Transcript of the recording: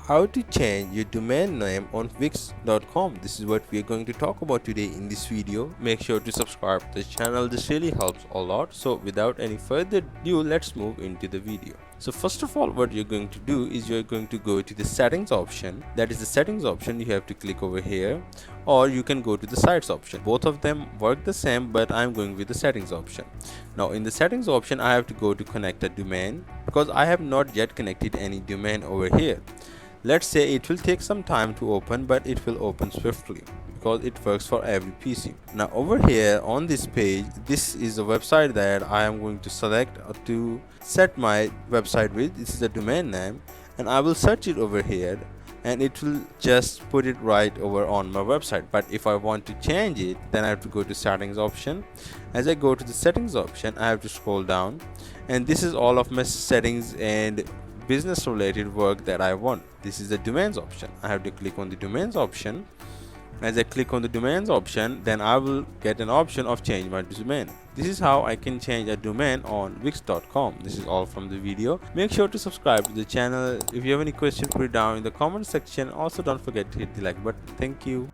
How to change your domain name on Wix.com. This is what we are going to talk about today in this video. Make sure to subscribe to the channel. This really helps a lot. So without any further ado, let's move into the video. So first of all, what you're going to do is you're going to go to the settings option. That is the settings option. You have to click over here, or you can go to the sites option. Both of them work the same, but I'm going with the settings option. Now in the settings option, I have to go to connect a domain because I have not yet connected any domain over here. Let's say it will take some time to open, but it will open swiftly because it works for every PC. Now over here on this page, this is a website that I am going to select to set my website with. This is a domain name, and I will search it over here, and it will just put it right over on my website. But if I want to change it, then I have to go to settings option. As I go to the settings option, I have to scroll down, and this is all of my settings and business related work that I want. This is the domains option. I have to click on the domains option. As I click on the domains option, then I will get an option of change my domain. This is how I can change a domain on Wix.com. This is all from the video. Make sure to subscribe to the channel. If you have any question, put it down in the comment section. Also, don't forget to hit the like button. Thank you.